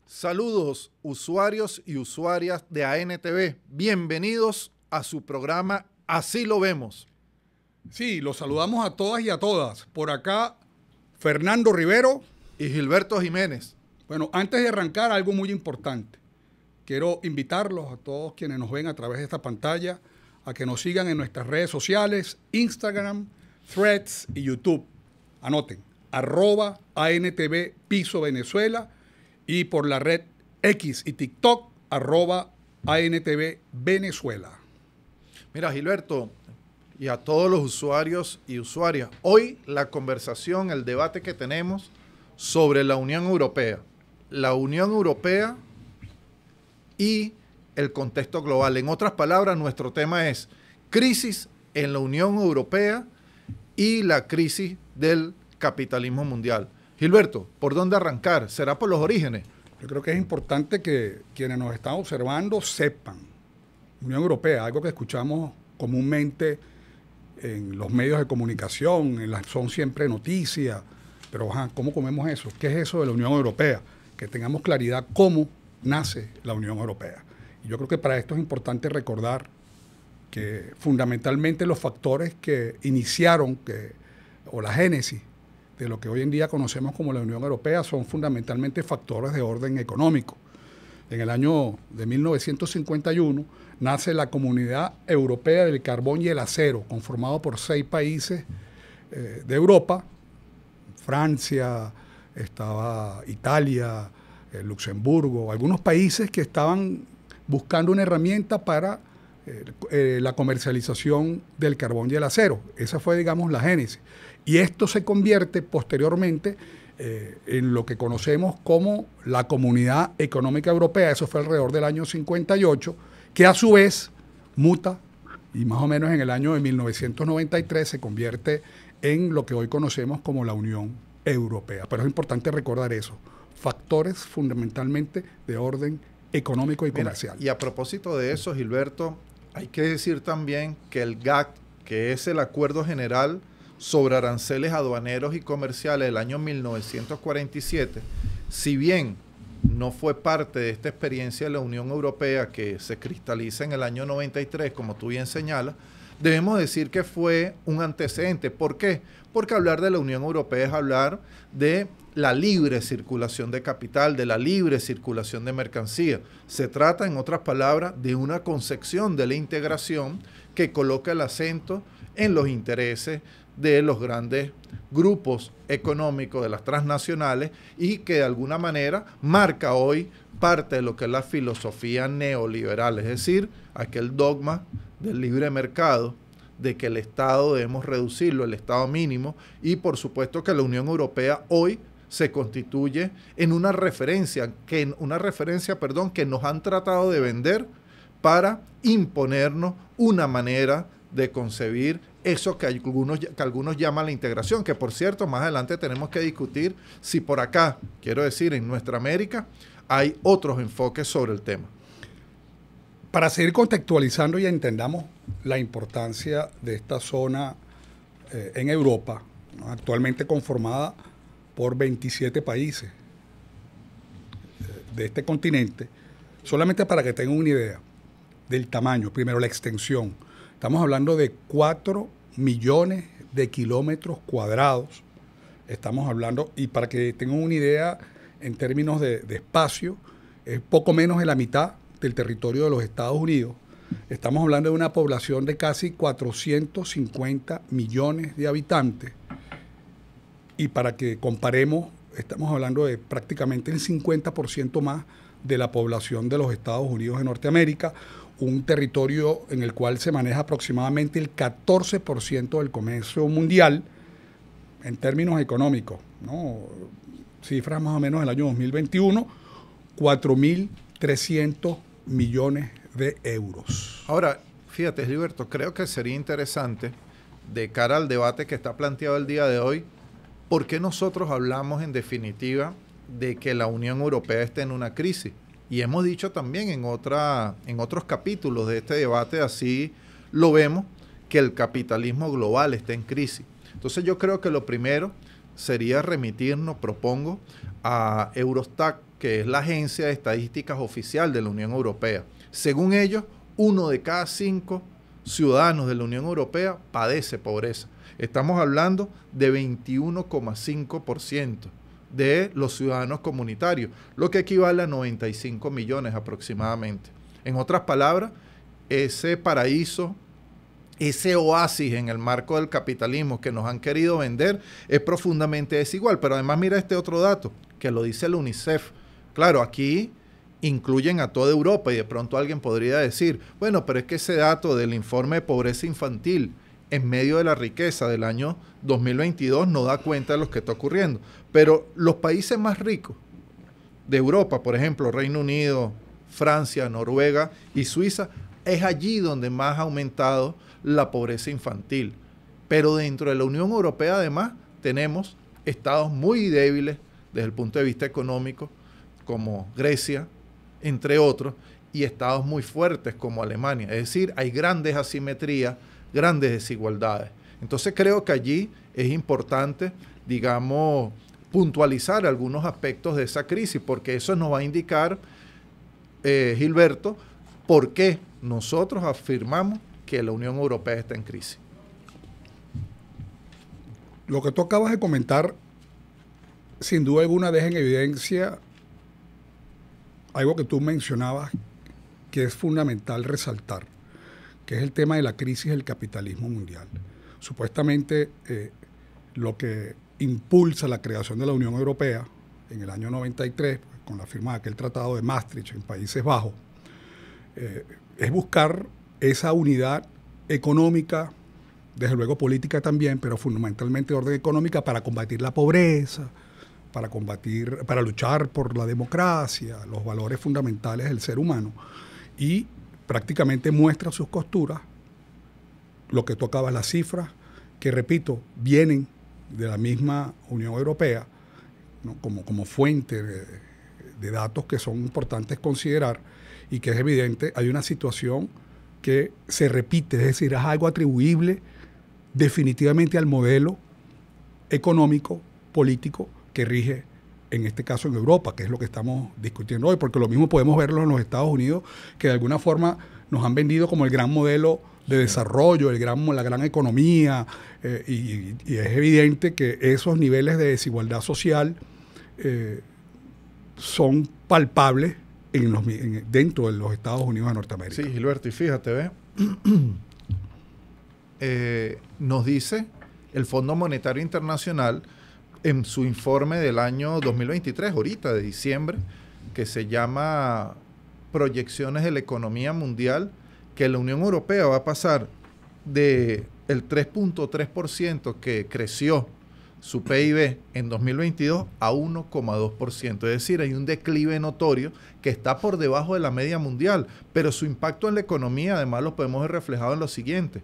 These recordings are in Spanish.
Saludos, usuarios y usuarias de ANTV. Bienvenidos a su programa Así lo vemos. Sí, los saludamos a todas y a todas. Por acá, Fernando Rivero y Gilberto Jiménez. Bueno, antes de arrancar, algo muy importante. Quiero invitarlos a todos quienes nos ven a través de esta pantalla a que nos sigan en nuestras redes sociales, Instagram, Threads y YouTube. Anoten, @ANTV Piso Venezuela y por la red X y TikTok, @ANTV Venezuela. Mira, Gilberto, y a todos los usuarios y usuarias, hoy la conversación, el debate que tenemos sobre la Unión Europea. La Unión Europea y el contexto global. En otras palabras, nuestro tema es crisis en la Unión Europea y la crisis del capitalismo mundial. Gilberto, ¿por dónde arrancar? ¿Será por los orígenes? Yo creo que es importante que quienes nos están observando sepan. Unión Europea, algo que escuchamos comúnmente en los medios de comunicación, son siempre noticias, pero ¿cómo comemos eso? ¿Qué es eso de la Unión Europea? Que tengamos claridad cómo nace la Unión Europea. Y yo creo que para esto es importante recordar que fundamentalmente los factores que iniciaron o la génesis de lo que hoy en día conocemos como la Unión Europea son fundamentalmente factores de orden económico. En el año de 1951 nace la Comunidad Europea del Carbón y el Acero, conformado por 6 países de Europa: Francia, estaba Italia, Luxemburgo, algunos países que estaban buscando una herramienta para la comercialización del carbón y el acero. Esa fue, digamos, la génesis. Y esto se convierte posteriormente en lo que conocemos como la Comunidad Económica Europea. Eso fue alrededor del año 58, que a su vez muta y más o menos en el año de 1993 se convierte en lo que hoy conocemos como la Unión Europea. Pero es importante recordar eso. Factores fundamentalmente de orden económico y comercial. Y a propósito de eso, Gilberto, hay que decir también que el GATT, que es el Acuerdo General sobre Aranceles Aduaneros y Comerciales del año 1947, si bien no fue parte de esta experiencia de la Unión Europea que se cristaliza en el año 93, como tú bien señalas, debemos decir que fue un antecedente. ¿Por qué? Porque hablar de la Unión Europea es hablar de la libre circulación de capital, de la libre circulación de mercancía. Se trata, en otras palabras, de una concepción de la integración que coloca el acento en los intereses de los grandes grupos económicos, de las transnacionales, y que de alguna manera marca hoy parte de lo que es la filosofía neoliberal, es decir, aquel dogma del libre mercado, de que el Estado debemos reducirlo, el Estado mínimo, y por supuesto que la Unión Europea hoy se constituye en una referencia que nos han tratado de vender para imponernos una manera de concebir eso que algunos llaman la integración, que por cierto, más adelante tenemos que discutir si por acá, quiero decir, en nuestra América, hay otros enfoques sobre el tema. Para seguir contextualizando y entendamos la importancia de esta zona en Europa, ¿no?, actualmente conformada por 27 países de este continente, solamente para que tengan una idea del tamaño, primero la extensión. Estamos hablando de 4 millones de kilómetros cuadrados. Estamos hablando, y para que tengan una idea en términos de espacio, es poco menos de la mitad del territorio de los Estados Unidos. Estamos hablando de una población de casi 450 millones de habitantes. Y para que comparemos, estamos hablando de prácticamente el 50% más de la población de los Estados Unidos de Norteamérica, un territorio en el cual se maneja aproximadamente el 14% del comercio mundial en términos económicos, ¿no? Cifras más o menos del año 2021, 4.300 millones de euros. Ahora, fíjate, Gilberto, creo que sería interesante, de cara al debate que está planteado el día de hoy, ¿por qué nosotros hablamos en definitiva de que la Unión Europea está en una crisis? Y hemos dicho también en otros capítulos de este debate, así lo vemos, que el capitalismo global está en crisis. Entonces yo creo que lo primero sería remitirnos, propongo, a Eurostat, que es la Agencia de Estadísticas Oficial de la Unión Europea. Según ellos, 1 de cada 5 ciudadanos de la Unión Europea padece pobreza. Estamos hablando de 21,5% de los ciudadanos comunitarios, lo que equivale a 95 millones aproximadamente. En otras palabras, ese paraíso, ese oasis en el marco del capitalismo que nos han querido vender es profundamente desigual. Pero además mira este otro dato, que lo dice la UNICEF. Claro, aquí incluyen a toda Europa y de pronto alguien podría decir, bueno, pero es que ese dato del informe de pobreza infantil en medio de la riqueza del año 2022 no da cuenta de lo que está ocurriendo. Pero los países más ricos de Europa, por ejemplo, Reino Unido, Francia, Noruega y Suiza, es allí donde más ha aumentado la pobreza infantil. Pero dentro de la Unión Europea, además, tenemos estados muy débiles desde el punto de vista económico, como Grecia, entre otros, y estados muy fuertes como Alemania. Es decir, hay grandes asimetrías, grandes desigualdades. Entonces creo que allí es importante, digamos, puntualizar algunos aspectos de esa crisis, porque eso nos va a indicar, Gilberto, por qué nosotros afirmamos que la Unión Europea está en crisis. Lo que tú acabas de comentar, sin duda alguna, deja en evidencia algo que tú mencionabas que es fundamental resaltar, que es el tema de la crisis del capitalismo mundial. Supuestamente lo que impulsa la creación de la Unión Europea en el año 93, con la firma de aquel tratado de Maastricht en Países Bajos, es buscar esa unidad económica, desde luego política también, pero fundamentalmente de orden económica, para combatir la pobreza, para luchar por la democracia, los valores fundamentales del ser humano, y prácticamente muestra sus costuras, lo que tú acabas, las cifras, que repito, vienen de la misma Unión Europea, ¿no? como fuente de datos que son importantes considerar, y que es evidente, hay una situación que se repite, es decir, es algo atribuible definitivamente al modelo económico, político, que rige, en este caso en Europa, que es lo que estamos discutiendo hoy, porque lo mismo podemos verlo en los Estados Unidos, que de alguna forma nos han vendido como el gran modelo de desarrollo, la gran economía, y es evidente que esos niveles de desigualdad social son palpables dentro de los Estados Unidos de Norteamérica. Sí, Gilberto, y fíjate, nos dice el Fondo Monetario Internacional en su informe del año 2023, ahorita de diciembre, que se llama Proyecciones de la Economía Mundial, que la Unión Europea va a pasar del 3.3% que creció su PIB en 2022 a 1,2%. Es decir, hay un declive notorio que está por debajo de la media mundial, pero su impacto en la economía además lo podemos ver reflejado en lo siguiente.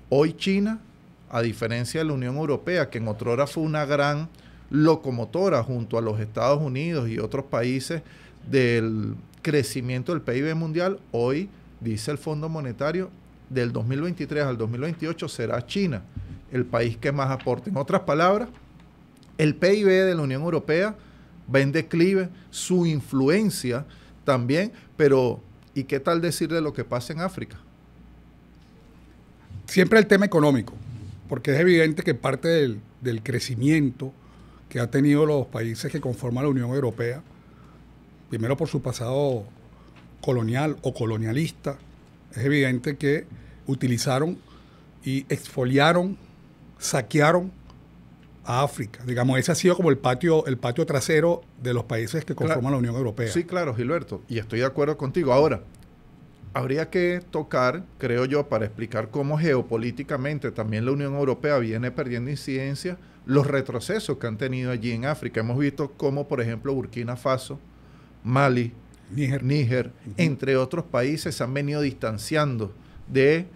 Hoy China, a diferencia de la Unión Europea, que en otrora fue una gran locomotora junto a los Estados Unidos y otros países del crecimiento del PIB mundial, hoy, dice el Fondo Monetario, del 2023 al 2028 será China el país que más aporte. En otras palabras, el PIB de la Unión Europea va en declive, su influencia también, pero ¿y qué tal decir de lo que pasa en África? Siempre el tema económico, porque es evidente que parte del crecimiento que han tenido los países que conforman la Unión Europea, primero por su pasado colonial o colonialista, es evidente que utilizaron y expoliaron, saquearon a África. Digamos, ese ha sido como el patio trasero de los países que conforman la Unión Europea. Sí, claro, Gilberto, y estoy de acuerdo contigo. Ahora, habría que tocar, creo yo, para explicar cómo geopolíticamente también la Unión Europea viene perdiendo incidencia, los retrocesos que han tenido allí en África. Hemos visto cómo, por ejemplo, Burkina Faso, Mali, Níger, entre otros países, se han venido distanciando de,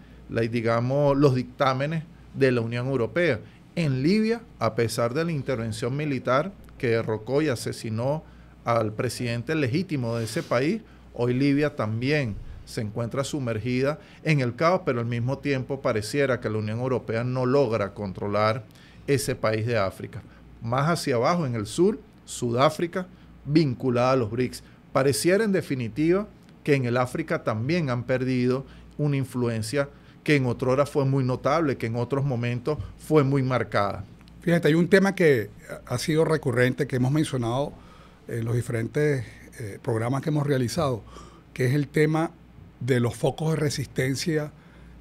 digamos, los dictámenes de la Unión Europea. En Libia, a pesar de la intervención militar que derrocó y asesinó al presidente legítimo de ese país, hoy Libia también se encuentra sumergida en el caos, pero al mismo tiempo pareciera que la Unión Europea no logra controlar ese país de África. Más hacia abajo, en el sur, Sudáfrica, vinculada a los BRICS. Pareciera en definitiva que en el África también han perdido una influencia que en otrora fue muy notable, que en otros momentos fue muy marcada. Fíjate, hay un tema que ha sido recurrente, que hemos mencionado en los diferentes programas que hemos realizado, que es el tema de los focos de resistencia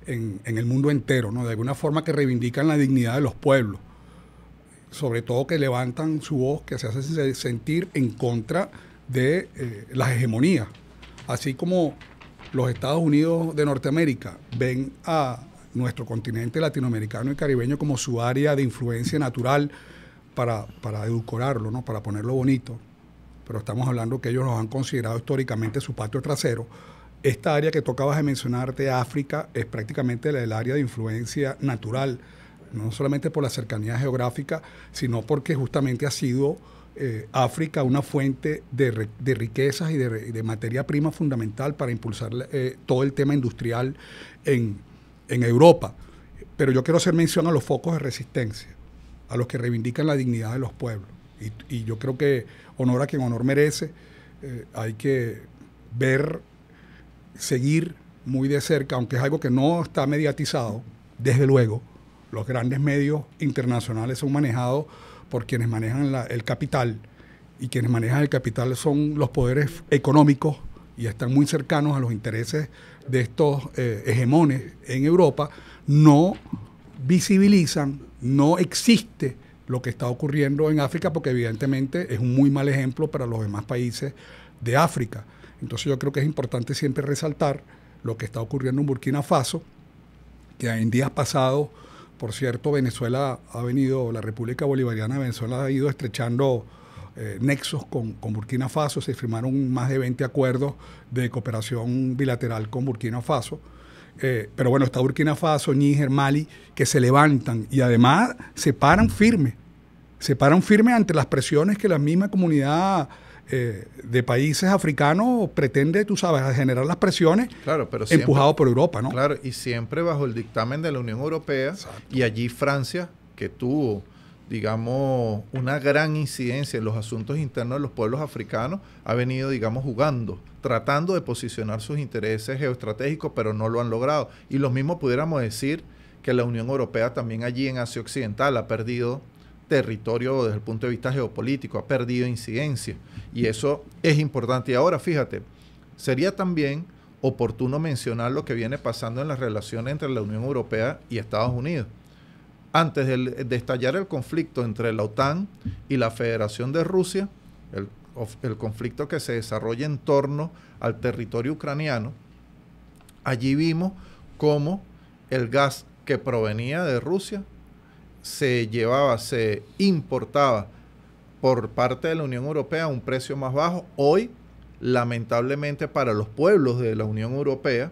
en el mundo entero, ¿no? De alguna forma que reivindican la dignidad de los pueblos, sobre todo que levantan su voz, que se hacen sentir en contra de las hegemonías. Así como los Estados Unidos de Norteamérica ven a nuestro continente latinoamericano y caribeño como su área de influencia natural para edulcorarlo, ¿no? Para ponerlo bonito, pero estamos hablando que ellos nos han considerado históricamente su patio trasero. Esta área que tú acabas de mencionarte, África, es prácticamente el área de influencia natural, no solamente por la cercanía geográfica, sino porque justamente ha sido África una fuente de riquezas y de materia prima fundamental para impulsar todo el tema industrial en Europa. Pero yo quiero hacer mención a los focos de resistencia, a los que reivindican la dignidad de los pueblos. Y yo creo que honor a quien honor merece, hay que seguir muy de cerca, aunque es algo que no está mediatizado, desde luego. Los grandes medios internacionales son manejados por quienes manejan el capital, y quienes manejan el capital son los poderes económicos y están muy cercanos a los intereses de estos hegemones en Europa. No visibilizan, no existe lo que está ocurriendo en África, porque evidentemente es un muy mal ejemplo para los demás países de África. Entonces yo creo que es importante siempre resaltar lo que está ocurriendo en Burkina Faso, que en días pasados, por cierto, la República Bolivariana de Venezuela ha ido estrechando nexos con Burkina Faso. Se firmaron más de 20 acuerdos de cooperación bilateral con Burkina Faso. Pero bueno, está Burkina Faso, Níger, Mali, que se levantan y además se paran firme ante las presiones que la misma comunidad de países africanos pretende, tú sabes, generar las presiones, claro, pero siempre, empujado por Europa, ¿no? Claro, y siempre bajo el dictamen de la Unión Europea. Exacto. Y allí Francia, que tuvo, digamos, una gran incidencia en los asuntos internos de los pueblos africanos, ha venido, digamos, jugando, tratando de posicionar sus intereses geoestratégicos, pero no lo han logrado. Y lo mismo pudiéramos decir que la Unión Europea también allí en Asia Occidental ha perdido territorio desde el punto de vista geopolítico, ha perdido incidencia, y eso es importante. Y ahora, fíjate, sería también oportuno mencionar lo que viene pasando en las relaciones entre la Unión Europea y Estados Unidos. Antes de estallar el conflicto entre la OTAN y la Federación de Rusia, el conflicto que se desarrolla en torno al territorio ucraniano, allí vimos cómo el gas que provenía de Rusia se importaba por parte de la Unión Europea a un precio más bajo. Hoy, lamentablemente para los pueblos de la Unión Europea,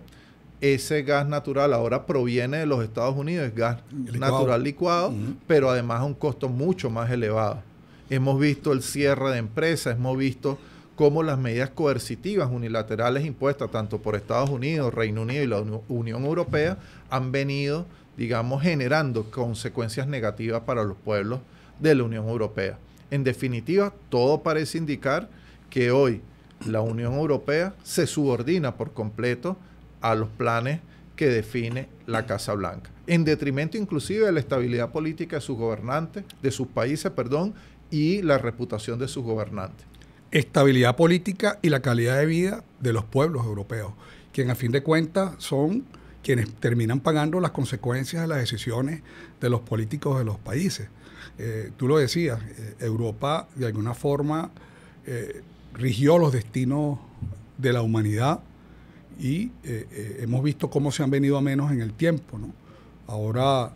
ese gas natural ahora proviene de los Estados Unidos, es gas natural licuado, pero además a un costo mucho más elevado. Hemos visto el cierre de empresas, hemos visto cómo las medidas coercitivas unilaterales impuestas tanto por Estados Unidos, Reino Unido y la Unión Europea han venido, digamos, generando consecuencias negativas para los pueblos de la Unión Europea. En definitiva, todo parece indicar que hoy la Unión Europea se subordina por completo a los planes que define la Casa Blanca, en detrimento inclusive de la estabilidad política de sus gobernantes, de sus países, y la reputación de sus gobernantes. Estabilidad política y la calidad de vida de los pueblos europeos, quienes a fin de cuentas son quienes terminan pagando las consecuencias de las decisiones de los políticos de los países. Tú lo decías, Europa de alguna forma rigió los destinos de la humanidad y hemos visto cómo se han venido a menos en el tiempo, ¿no? Ahora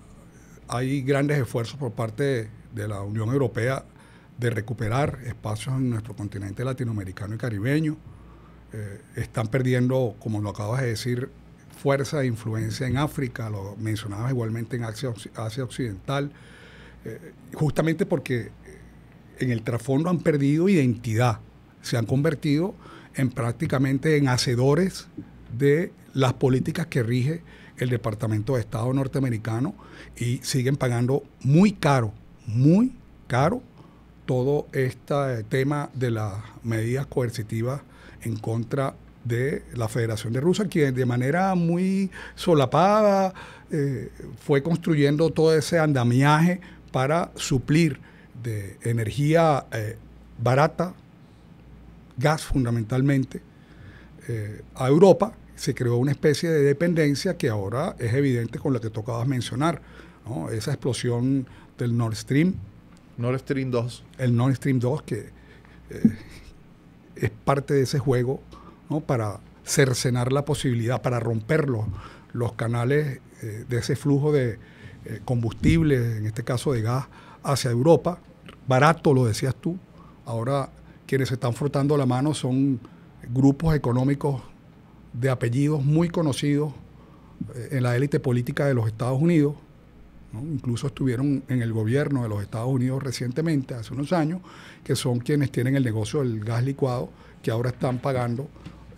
hay grandes esfuerzos por parte de la Unión Europea de recuperar espacios en nuestro continente latinoamericano y caribeño. Están perdiendo, como lo acabas de decir, fuerza e influencia en África, lo mencionabas igualmente en Asia Occidental, justamente porque en el trasfondo han perdido identidad, se han convertido prácticamente en hacedores de las políticas que rige el Departamento de Estado norteamericano y siguen pagando muy caro todo este tema de las medidas coercitivas en contra de la Federación de Rusia, que de manera muy solapada fue construyendo todo ese andamiaje para suplir de energía barata, gas fundamentalmente, a Europa. Se creó una especie de dependencia que ahora es evidente con lo que tú acabas de mencionar, ¿no? Esa explosión del Nord Stream. Nord Stream 2. El Nord Stream 2, que es parte de ese juego, ¿no? Para cercenar la posibilidad, para romper los canales de ese flujo de combustible, en este caso de gas, hacia Europa. Barato, lo decías tú. Ahora quienes se están frotando la mano son grupos económicos de apellidos muy conocidos en la élite política de los Estados Unidos, ¿no? Incluso estuvieron en el gobierno de los Estados Unidos recientemente, hace unos años, que son quienes tienen el negocio del gas licuado, que ahora están pagando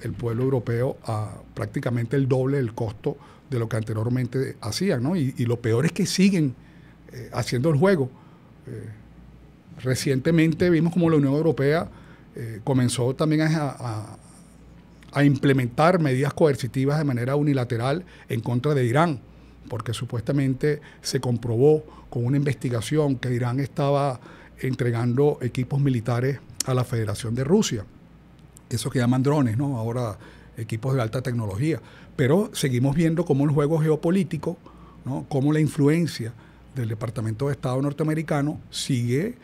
el pueblo europeo a prácticamente el doble del costo de lo que anteriormente hacían, ¿no? Y lo peor es que siguen haciendo el juego. Recientemente vimos como la Unión Europea comenzó también a implementar medidas coercitivas de manera unilateral en contra de Irán, porque supuestamente se comprobó con una investigación que Irán estaba entregando equipos militares a la Federación de Rusia. Eso que llaman drones, ¿no? Ahora equipos de alta tecnología. Pero seguimos viendo cómo el juego geopolítico, ¿no? Cómo la influencia del Departamento de Estado norteamericano sigue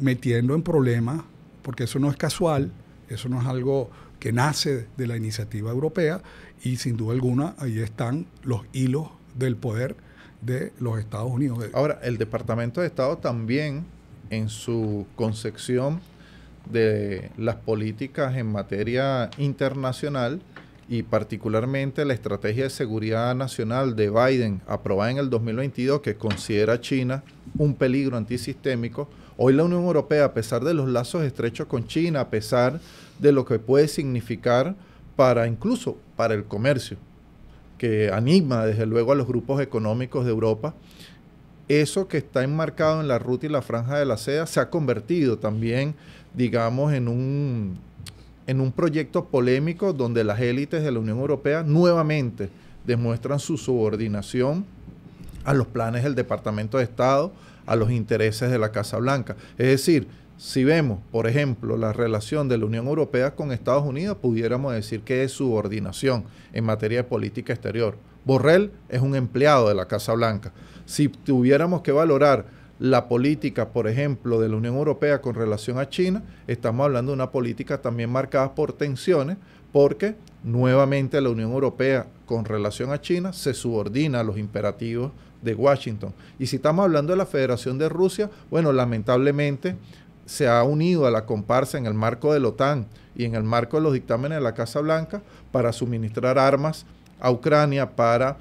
metiendo en problemas, porque eso no es casual, eso no es algo que nace de la iniciativa europea, y sin duda alguna ahí están los hilos del poder de los Estados Unidos. Ahora, el Departamento de Estado también, en su concepción de las políticas en materia internacional y particularmente la estrategia de seguridad nacional de Biden, aprobada en el 2022, que considera a China un peligro antisistémico, hoy la Unión Europea, a pesar de los lazos estrechos con China, a pesar de lo que puede significar incluso para el comercio, que anima desde luego a los grupos económicos de Europa, eso que está enmarcado en la ruta y la franja de la seda se ha convertido también, digamos, en un proyecto polémico donde las élites de la Unión Europea nuevamente demuestran su subordinación a los planes del Departamento de Estado, a los intereses de la Casa Blanca. Es decir, si vemos, por ejemplo, la relación de la Unión Europea con Estados Unidos, pudiéramos decir que es subordinación en materia de política exterior. Borrell es un empleado de la Casa Blanca. Si tuviéramos que valorar la política, por ejemplo, de la Unión Europea con relación a China, estamos hablando de una política también marcada por tensiones, porque nuevamente la Unión Europea con relación a China se subordina a los imperativos de Washington. Y si estamos hablando de la Federación de Rusia, bueno, lamentablemente se ha unido a la comparsa en el marco de la OTAN y en el marco de los dictámenes de la Casa Blanca para suministrar armas a Ucrania, para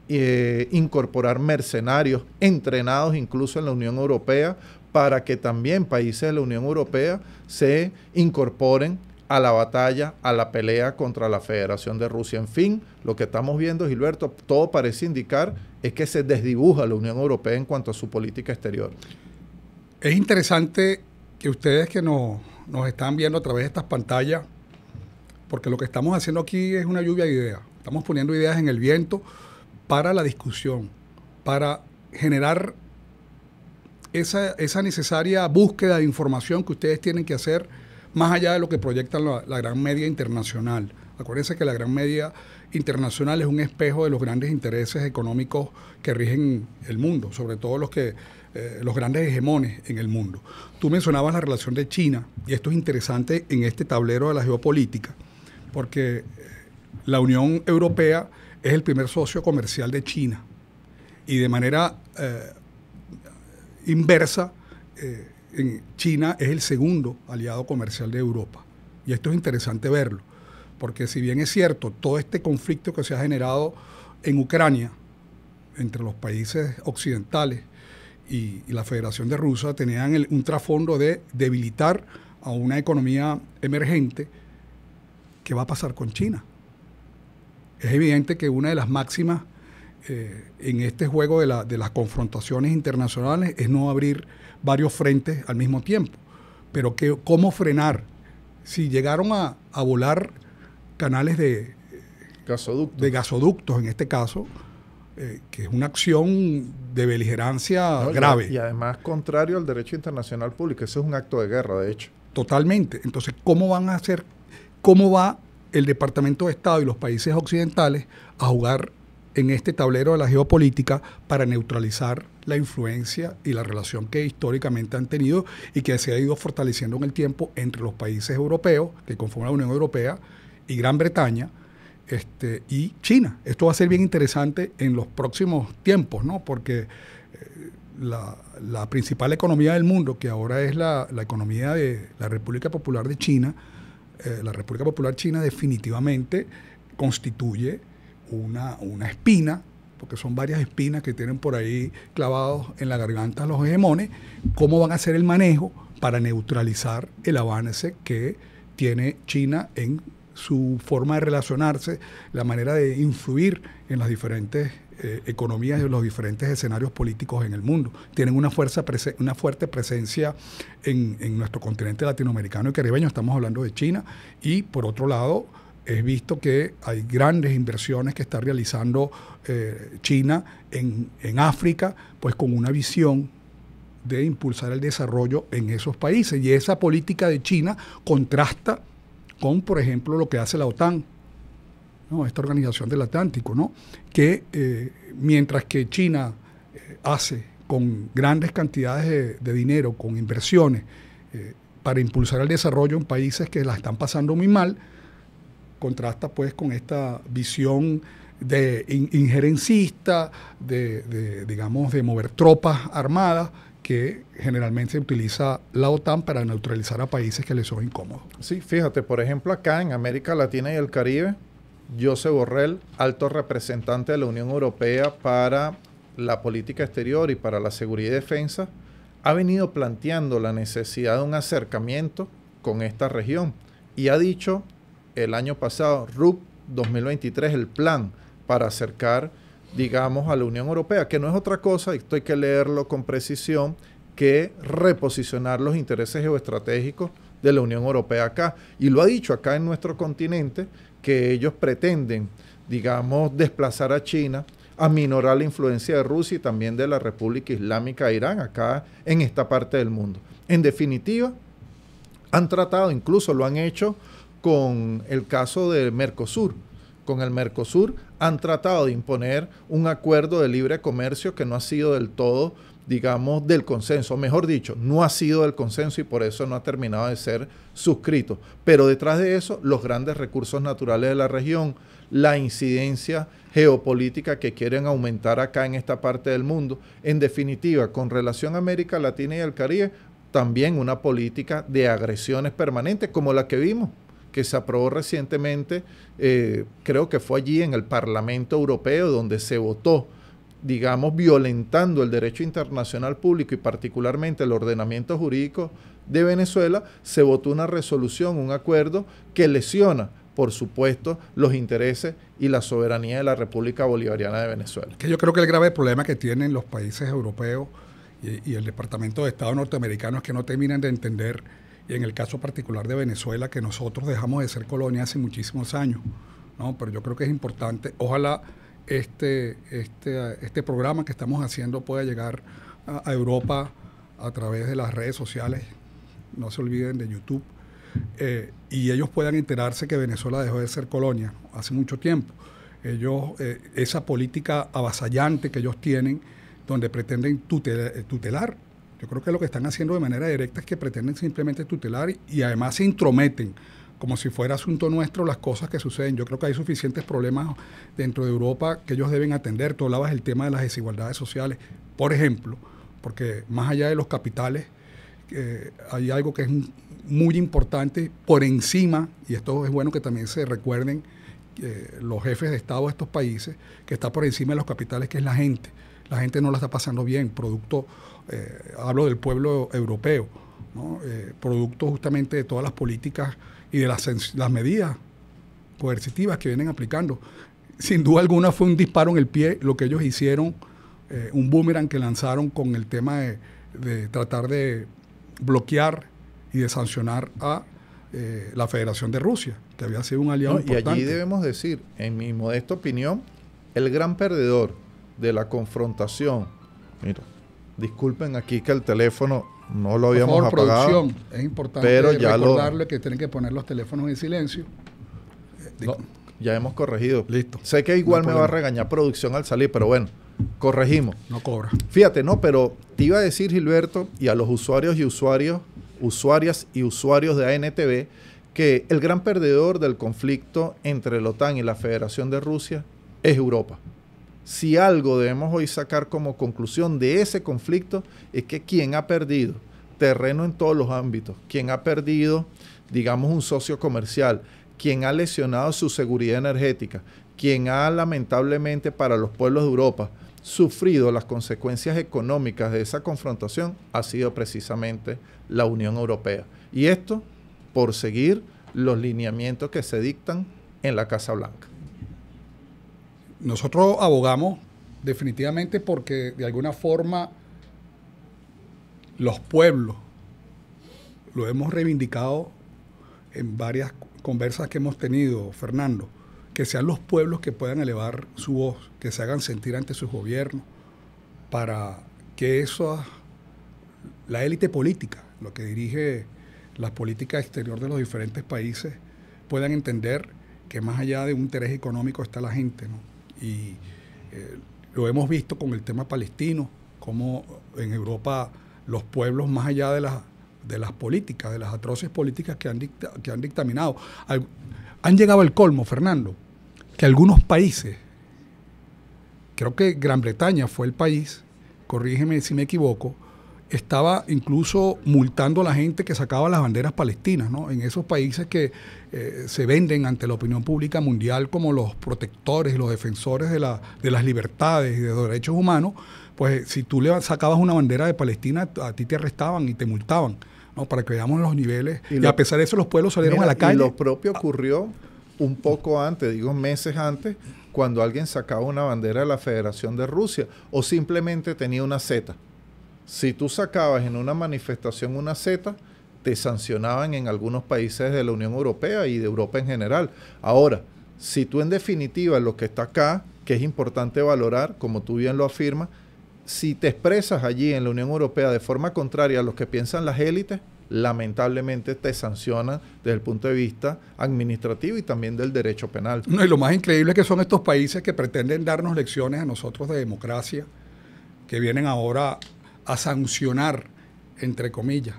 incorporar mercenarios entrenados incluso en la Unión Europea, para que también países de la Unión Europea se incorporen a la batalla, a la pelea contra la Federación de Rusia. En fin, lo que estamos viendo, Gilberto, todo parece indicar es que se desdibuja la Unión Europea en cuanto a su política exterior. Es interesante que ustedes que nos están viendo a través de estas pantallas, porque lo que estamos haciendo aquí es una lluvia de ideas. Estamos poniendo ideas en el viento para la discusión, para generar esa necesaria búsqueda de información que ustedes tienen que hacer más allá de lo que proyecta la gran media internacional. Acuérdense que la gran media internacional es un espejo de los grandes intereses económicos que rigen el mundo, sobre todo los grandes hegemones en el mundo. Tú mencionabas la relación de China, y esto es interesante en este tablero de la geopolítica, porque la Unión Europea es el primer socio comercial de China, y de manera inversa, China es el segundo aliado comercial de Europa. Y esto es interesante verlo, porque si bien es cierto, todo este conflicto que se ha generado en Ucrania, entre los países occidentales y la Federación de Rusia, tenían un trasfondo de debilitar a una economía emergente. ¿Qué va a pasar con China? Es evidente que una de las máximas en este juego de las confrontaciones internacionales es no abrir varios frentes al mismo tiempo. Pero ¿cómo frenar? Si llegaron a volar canales de gasoductos en este caso, que es una acción de beligerancia grave. Y además contrario al derecho internacional público. Eso es un acto de guerra, de hecho. Totalmente. Entonces, ¿cómo va el Departamento de Estado y los países occidentales a jugar en este tablero de la geopolítica para neutralizar la influencia y la relación que históricamente han tenido y que se ha ido fortaleciendo en el tiempo entre los países europeos que conforman la Unión Europea y Gran Bretaña y China? Esto va a ser bien interesante en los próximos tiempos, ¿no? Porque la principal economía del mundo, que ahora es la economía de la República Popular de China, la República Popular China definitivamente constituye una espina, porque son varias espinas que tienen por ahí clavados en la garganta los hegemones. ¿Cómo van a hacer el manejo para neutralizar el avance que tiene China en su forma de relacionarse, la manera de influir en las diferentes economías y los diferentes escenarios políticos en el mundo? Tienen una fuerte presencia en nuestro continente latinoamericano y caribeño, estamos hablando de China, y por otro lado, es visto que hay grandes inversiones que está realizando China en África, pues con una visión de impulsar el desarrollo en esos países. Y esa política de China contrasta con, por ejemplo, lo que hace la OTAN, ¿no? Esta organización del Atlántico, ¿no? Que mientras que China hace con grandes cantidades de dinero, con inversiones, para impulsar el desarrollo en países que la están pasando muy mal, contrasta pues con esta visión de injerencista, digamos, de mover tropas armadas, que generalmente se utiliza la OTAN para neutralizar a países que les son incómodos. Sí, fíjate, por ejemplo, acá en América Latina y el Caribe, Josep Borrell, alto representante de la Unión Europea para la política exterior y para la seguridad y defensa, ha venido planteando la necesidad de un acercamiento con esta región y ha dicho el año pasado, RUP 2023, el plan para acercar, digamos, a la Unión Europea, que no es otra cosa, y esto hay que leerlo con precisión, que reposicionar los intereses geoestratégicos de la Unión Europea acá. Y lo ha dicho acá en nuestro continente, que ellos pretenden, digamos, desplazar a China, aminorar la influencia de Rusia y también de la República Islámica de Irán acá en esta parte del mundo. En definitiva, han tratado, incluso lo han hecho con el caso de Mercosur. Con el Mercosur han tratado de imponer un acuerdo de libre comercio que no ha sido del todo, digamos, del consenso. Mejor dicho, no ha sido del consenso y por eso no ha terminado de ser suscrito. Pero detrás de eso, los grandes recursos naturales de la región, la incidencia geopolítica que quieren aumentar acá en esta parte del mundo. En definitiva, con relación a América Latina y el Caribe, también una política de agresiones permanentes como la que vimos, que se aprobó recientemente, creo que fue allí en el Parlamento Europeo, donde se votó, digamos, violentando el derecho internacional público y particularmente el ordenamiento jurídico de Venezuela, se votó una resolución, un acuerdo que lesiona, por supuesto, los intereses y la soberanía de la República Bolivariana de Venezuela. Que yo creo que el grave problema que tienen los países europeos y el Departamento de Estado norteamericano es que no terminan de entender, y en el caso particular de Venezuela, que nosotros dejamos de ser colonia hace muchísimos años, ¿no? Pero yo creo que es importante, ojalá este programa que estamos haciendo pueda llegar a Europa a través de las redes sociales, no se olviden de YouTube, y ellos puedan enterarse que Venezuela dejó de ser colonia hace mucho tiempo. Ellos, esa política avasallante que ellos tienen, donde pretenden tutelar. Yo creo que lo que están haciendo de manera directa es que pretenden simplemente tutelar y además se intrometen como si fuera asunto nuestro las cosas que suceden. Yo creo que hay suficientes problemas dentro de Europa que ellos deben atender. Tú hablabas del tema de las desigualdades sociales, por ejemplo, porque más allá de los capitales, hay algo que es muy importante por encima, y esto es bueno que también se recuerden los jefes de Estado de estos países, que está por encima de los capitales, que es la gente. La gente no la está pasando bien, hablo del pueblo europeo, ¿no? Producto justamente de todas las políticas y de las medidas coercitivas que vienen aplicando. sin duda alguna fue un disparo en el pie lo que ellos hicieron, un boomerang que lanzaron con el tema de tratar de bloquear y de sancionar a la Federación de Rusia, que había sido un aliado importante. Y allí debemos decir, en mi modesta opinión, el gran perdedor de la confrontación, mira, disculpen aquí que el teléfono no lo habíamos apagado. Producción, es importante pero ya recordarle que tienen que poner los teléfonos en silencio. No, ya hemos corregido. Listo. Sé que igual me va a regañar producción al salir, pero bueno, corregimos. No cobra. Fíjate, no, pero te iba a decir, Gilberto, y a los usuarias y usuarios de ANTV, que el gran perdedor del conflicto entre la OTAN y la Federación de Rusia es Europa. Si algo debemos hoy sacar como conclusión de ese conflicto es que quien ha perdido terreno en todos los ámbitos, quien ha perdido, digamos, un socio comercial, quien ha lesionado su seguridad energética, quien ha lamentablemente para los pueblos de Europa sufrido las consecuencias económicas de esa confrontación ha sido precisamente la Unión Europea. Y esto por seguir los lineamientos que se dictan en la Casa Blanca. Nosotros abogamos definitivamente porque de alguna forma los pueblos, lo hemos reivindicado en varias conversas que hemos tenido, Fernando, que sean los pueblos que puedan elevar su voz, que se hagan sentir ante sus gobiernos, para que la élite política, lo que dirige la política exterior de los diferentes países, puedan entender que más allá de un interés económico está la gente, ¿no? Y lo hemos visto con el tema palestino, como en Europa los pueblos, más allá de las políticas, de las atroces políticas que han dictaminado, han llegado al colmo, Fernando, que algunos países, creo que Gran Bretaña fue el país, corrígeme si me equivoco, estaba incluso multando a la gente que sacaba las banderas palestinas, ¿no? En esos países que se venden ante la opinión pública mundial como los protectores y los defensores de las libertades y de los derechos humanos, pues si tú le sacabas una bandera de Palestina, a ti te arrestaban y te multaban, ¿no? Para que veamos los niveles. Y a pesar de eso los pueblos salieron a la calle. Y lo propio ocurrió un poco antes, digo meses antes, cuando alguien sacaba una bandera de la Federación de Rusia o simplemente tenía una Z. Si tú sacabas en una manifestación una Z, te sancionaban en algunos países de la Unión Europea y de Europa en general. Ahora, si tú en definitiva lo que está acá, que es importante valorar, como tú bien lo afirmas, si te expresas allí en la Unión Europea de forma contraria a lo que piensan las élites, lamentablemente te sancionan desde el punto de vista administrativo y también del derecho penal. No, y lo más increíble es que son estos países que pretenden darnos lecciones a nosotros de democracia, que vienen ahora a sancionar, entre comillas,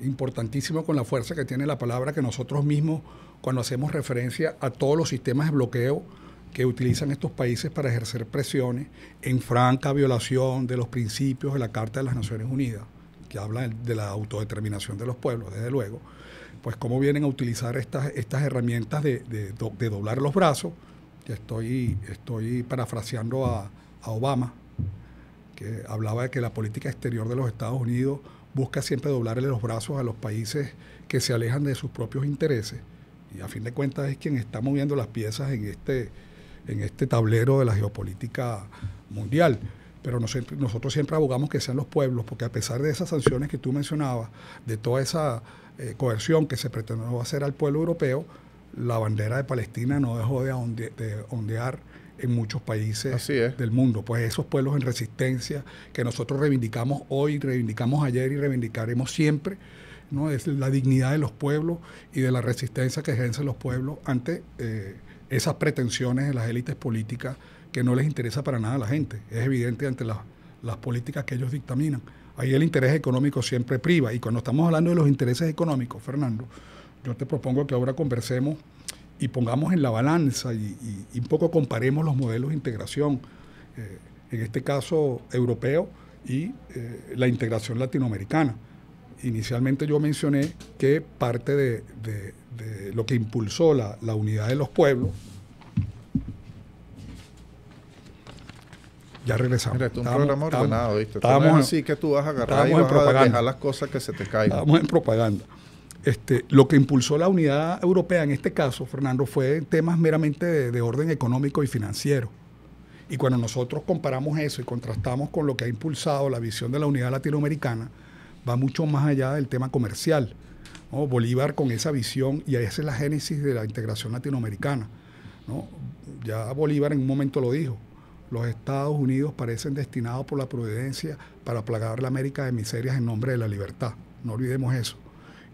importantísimo con la fuerza que tiene la palabra, que nosotros mismos, cuando hacemos referencia a todos los sistemas de bloqueo que utilizan estos países para ejercer presiones en franca violación de los principios de la Carta de las Naciones Unidas, que habla de la autodeterminación de los pueblos, desde luego, pues cómo vienen a utilizar estas herramientas de doblar los brazos. Que estoy parafraseando a Obama, que hablaba de que la política exterior de los Estados Unidos busca siempre doblarle los brazos a los países que se alejan de sus propios intereses, y a fin de cuentas es quien está moviendo las piezas en este tablero de la geopolítica mundial. Pero nosotros siempre abogamos que sean los pueblos, porque a pesar de esas sanciones que tú mencionabas, de toda esa coerción que se pretendió hacer al pueblo europeo, la bandera de Palestina no dejó de ondear en muchos países del mundo. Pues esos pueblos en resistencia que nosotros reivindicamos hoy, reivindicamos ayer y reivindicaremos siempre, ¿no? Es la dignidad de los pueblos y de la resistencia que ejercen los pueblos ante esas pretensiones de las élites políticas que no les interesa para nada a la gente. Es evidente ante las políticas que ellos dictaminan. Ahí el interés económico siempre priva. Y cuando estamos hablando de los intereses económicos, Fernando, yo te propongo que ahora conversemos y pongamos en la balanza y un poco comparemos los modelos de integración, en este caso europeo, y la integración latinoamericana. Inicialmente yo mencioné que parte de lo que impulsó la unidad de los pueblos. Ya regresamos. Mira, un programa ordenado, ¿viste? Estábamos así que tú vas a agarrar y vas a dejar las cosas que se te caigan. Estábamos en propaganda. lo que impulsó la unidad europea en este caso, Fernando, fue temas meramente de orden económico y financiero. Y cuando nosotros comparamos eso y contrastamos con lo que ha impulsado la visión de la unidad latinoamericana, va mucho más allá del tema comercial, ¿no? Bolívar con esa visión, y esa es la génesis de la integración latinoamericana, ¿no? Ya Bolívar en un momento lo dijo: los Estados Unidos parecen destinados por la providencia para plagar la América de miserias en nombre de la libertad. No olvidemos eso.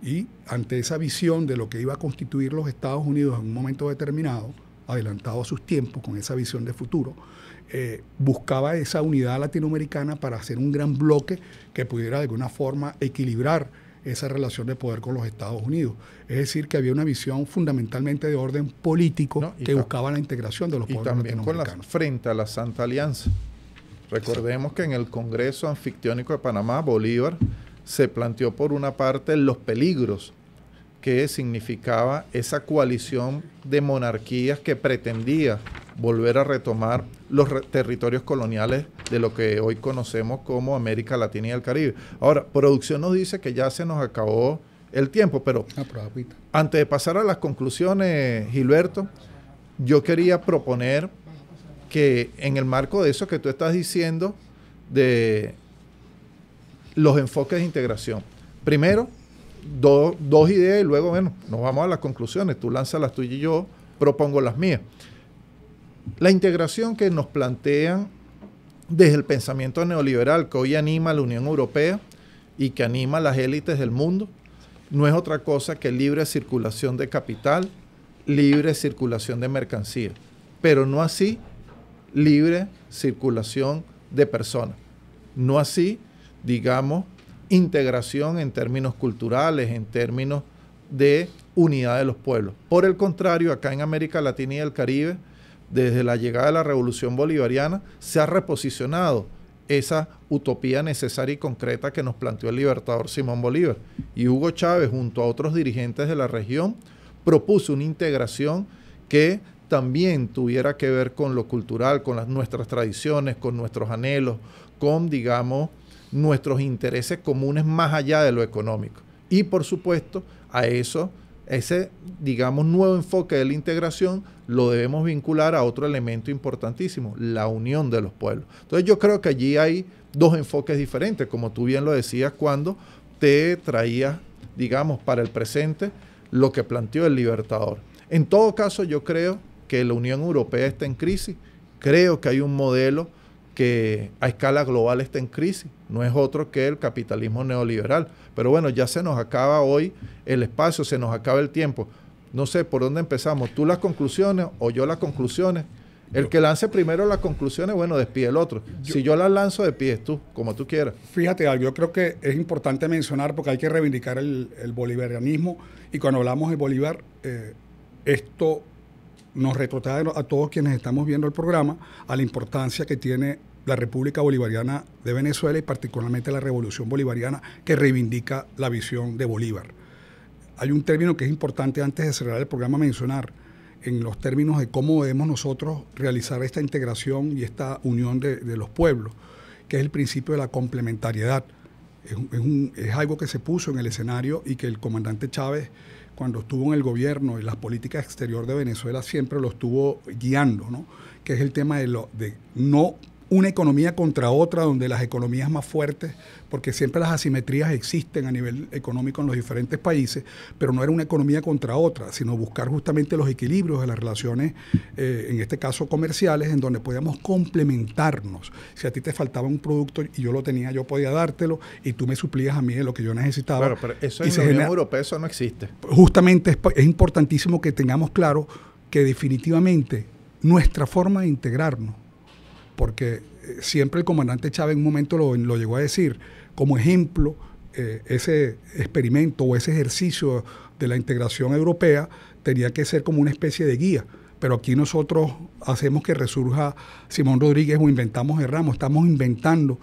Y ante esa visión de lo que iba a constituir los Estados Unidos en un momento determinado, adelantado a sus tiempos, con esa visión de futuro, buscaba esa unidad latinoamericana para hacer un gran bloque que pudiera de alguna forma equilibrar esa relación de poder con los Estados Unidos. Es decir, que había una visión fundamentalmente de orden político, que buscaba la integración de los pueblos latinoamericanos. Y también frente a la Santa Alianza. Recordemos que en el Congreso Anfictiónico de Panamá, Bolívar se planteó por una parte los peligros que significaba esa coalición de monarquías que pretendía volver a retomar los territorios coloniales de lo que hoy conocemos como América Latina y el Caribe. Ahora, producción nos dice que ya se nos acabó el tiempo, pero antes de pasar a las conclusiones, Gilberto, yo quería proponer que en el marco de eso que tú estás diciendo, de los enfoques de integración, primero, dos ideas y luego, bueno, nos vamos a las conclusiones. Tú lanzas las tuyas y yo propongo las mías. La integración que nos plantean desde el pensamiento neoliberal que hoy anima a la Unión Europea y que anima a las élites del mundo no es otra cosa que libre circulación de capital, libre circulación de mercancías, pero no así libre circulación de personas. No así, digamos, integración en términos culturales, en términos de unidad de los pueblos. Por el contrario, acá en América Latina y el Caribe, desde la llegada de la Revolución Bolivariana, se ha reposicionado esa utopía necesaria y concreta que nos planteó el libertador Simón Bolívar. Y Hugo Chávez, junto a otros dirigentes de la región, propuso una integración que también tuviera que ver con lo cultural, con nuestras tradiciones, con nuestros anhelos, con, digamos, nuestros intereses comunes más allá de lo económico. Y, por supuesto, a eso, ese, digamos, nuevo enfoque de la integración lo debemos vincular a otro elemento importantísimo, la unión de los pueblos. Entonces yo creo que allí hay dos enfoques diferentes, como tú bien lo decías cuando te traías, digamos, para el presente lo que planteó el libertador. En todo caso, yo creo que la Unión Europea está en crisis, creo que hay un modelo que a escala global está en crisis, no es otro que el capitalismo neoliberal. Pero bueno, ya se nos acaba hoy el espacio, se nos acaba el tiempo. No sé por dónde empezamos, tú las conclusiones o yo las conclusiones. El que lance primero las conclusiones, bueno, despide el otro. Si yo las lanzo, despides tú, como tú quieras. Fíjate algo, yo creo que es importante mencionar porque hay que reivindicar el bolivarianismo, y cuando hablamos de Bolívar, esto nos retrotrae a todos quienes estamos viendo el programa a la importancia que tiene la República Bolivariana de Venezuela y particularmente la Revolución Bolivariana, que reivindica la visión de Bolívar. Hay un término que es importante antes de cerrar el programa mencionar, en los términos de cómo debemos nosotros realizar esta integración y esta unión de los pueblos, que es el principio de la complementariedad. Es algo que se puso en el escenario y que el comandante Chávez, cuando estuvo en el gobierno y las políticas exteriores de Venezuela, siempre lo estuvo guiando, ¿no? Que es el tema de no una economía contra otra, donde las economías más fuertes, porque siempre las asimetrías existen a nivel económico en los diferentes países, pero no era una economía contra otra, sino buscar justamente los equilibrios de las relaciones, en este caso comerciales, en donde podíamos complementarnos. Si a ti te faltaba un producto y yo lo tenía, yo podía dártelo y tú me suplías a mí de lo que yo necesitaba. Claro, pero eso en la Unión Europea eso no existe. Justamente es importantísimo que tengamos claro que definitivamente nuestra forma de integrarnos, porque siempre el comandante Chávez en un momento lo llegó a decir, como ejemplo, ese experimento o ese ejercicio de la integración europea tenía que ser como una especie de guía, pero aquí nosotros hacemos que resurja Simón Rodríguez o inventamos Ramos, estamos inventando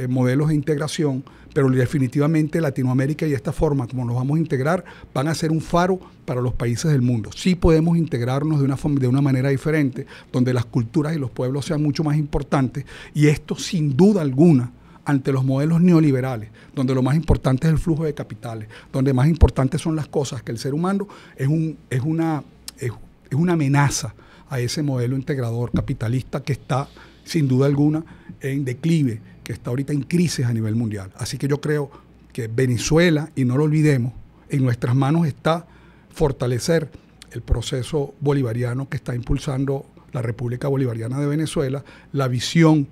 modelos de integración, pero definitivamente Latinoamérica y esta forma como nos vamos a integrar van a ser un faro para los países del mundo. Sí podemos integrarnos de una manera diferente, donde las culturas y los pueblos sean mucho más importantes, y esto sin duda alguna ante los modelos neoliberales, donde lo más importante es el flujo de capitales, donde más importantes son las cosas, que el ser humano es una amenaza a ese modelo integrador capitalista que está, sin duda alguna, en declive, que está ahorita en crisis a nivel mundial. Así que yo creo que Venezuela, y no lo olvidemos, en nuestras manos está fortalecer el proceso bolivariano que está impulsando la República Bolivariana de Venezuela, la visión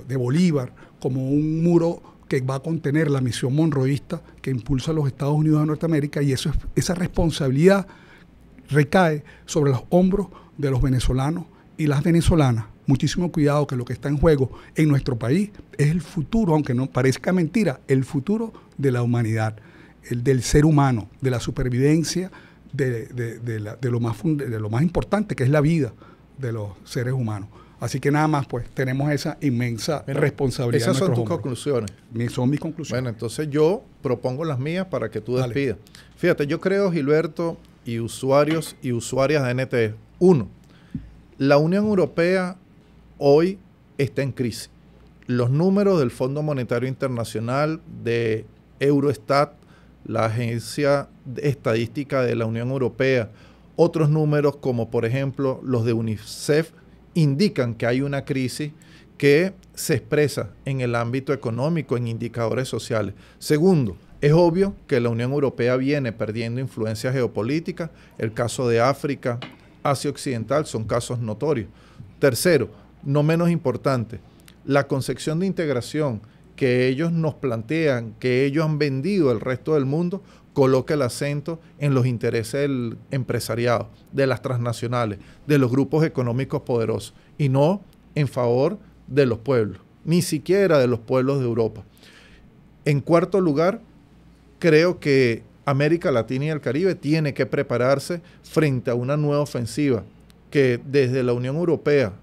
de Bolívar como un muro que va a contener la misión monroísta que impulsa a los Estados Unidos de Norteamérica, y esa responsabilidad recae sobre los hombros de los venezolanos y las venezolanas. Muchísimo cuidado, que lo que está en juego en nuestro país es el futuro, aunque no parezca mentira, el futuro de la humanidad, el del ser humano, de la supervivencia de lo más importante, que es la vida de los seres humanos. Así que nada más, pues, tenemos esa inmensa responsabilidad. Esas son tus conclusiones. Son mis conclusiones. Bueno, entonces yo propongo las mías para que tú despidas. Fíjate, yo creo, Gilberto, y usuarios y usuarias de NTE. 1. La Unión Europea hoy está en crisis. Los números del Fondo Monetario Internacional, de Eurostat, la Agencia Estadística de la Unión Europea, otros números como por ejemplo los de UNICEF, indican que hay una crisis que se expresa en el ámbito económico, en indicadores sociales. Segundo, es obvio que la Unión Europea viene perdiendo influencia geopolítica. El caso de África, Asia Occidental son casos notorios. Tercero, no menos importante, la concepción de integración que ellos nos plantean, que ellos han vendido al resto del mundo, coloca el acento en los intereses del empresariado, de las transnacionales, de los grupos económicos poderosos, y no en favor de los pueblos, ni siquiera de los pueblos de Europa. En cuarto lugar, creo que América Latina y el Caribe tiene que prepararse frente a una nueva ofensiva que desde la Unión Europea,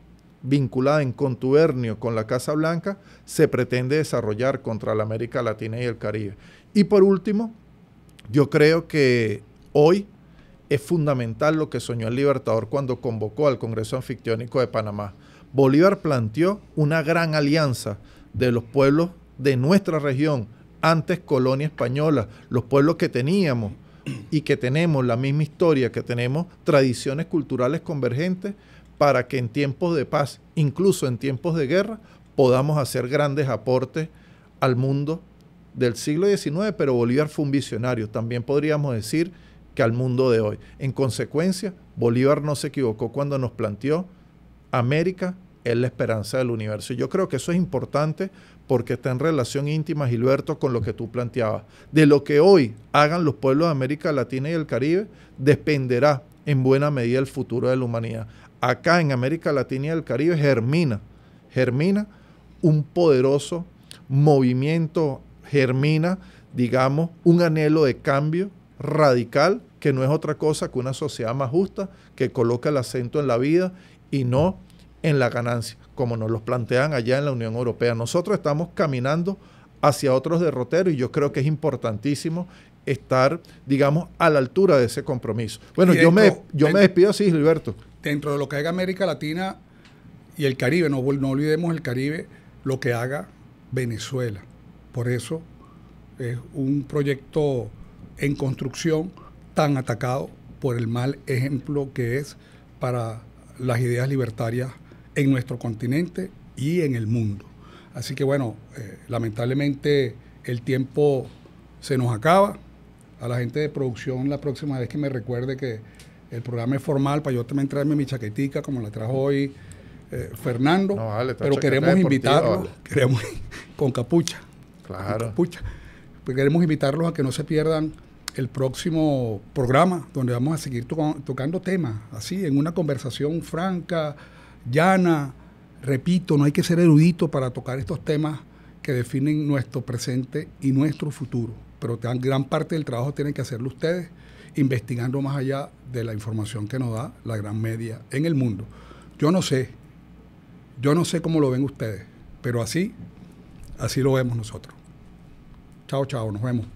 vinculada en contubernio con la Casa Blanca, se pretende desarrollar contra la América Latina y el Caribe. Y por último, yo creo que hoy es fundamental lo que soñó el Libertador cuando convocó al Congreso Anfictiónico de Panamá. Bolívar planteó una gran alianza de los pueblos de nuestra región, antes colonia española, los pueblos que teníamos y que tenemos la misma historia, que tenemos tradiciones culturales convergentes, para que en tiempos de paz, incluso en tiempos de guerra, podamos hacer grandes aportes al mundo del siglo XIX, pero Bolívar fue un visionario. También podríamos decir que al mundo de hoy. En consecuencia, Bolívar no se equivocó cuando nos planteó América es la esperanza del universo. Y yo creo que eso es importante porque está en relación íntima, Gilberto, con lo que tú planteabas. De lo que hoy hagan los pueblos de América Latina y el Caribe, dependerá en buena medida el futuro de la humanidad. Acá en América Latina y el Caribe germina un poderoso movimiento, germina, digamos, un anhelo de cambio radical, que no es otra cosa que una sociedad más justa, que coloca el acento en la vida y no en la ganancia, como nos los plantean allá en la Unión Europea. Nosotros estamos caminando hacia otros derroteros y yo creo que es importantísimo estar, digamos, a la altura de ese compromiso. Bueno, yo me despido así, Gilberto. Dentro de lo que haga América Latina y el Caribe, no olvidemos el Caribe, lo que haga Venezuela. Por eso es un proyecto en construcción tan atacado por el mal ejemplo que es para las ideas libertarias en nuestro continente y en el mundo. Así que bueno, lamentablemente el tiempo se nos acaba. A la gente de producción, la próxima vez que me recuerde que el programa es formal, para yo también traerme mi chaquetica como la trajo hoy Fernando, no, vale, pero queremos invitarlos, vale. Queremos con capucha. Claro. Con capucha. Pues queremos invitarlos a que no se pierdan el próximo programa, donde vamos a seguir tocando temas, así, en una conversación franca, llana. Repito, no hay que ser erudito para tocar estos temas que definen nuestro presente y nuestro futuro, pero gran parte del trabajo tienen que hacerlo ustedes, investigando más allá de la información que nos da la gran media en el mundo. Yo no sé cómo lo ven ustedes, pero así lo vemos nosotros. Chao, nos vemos.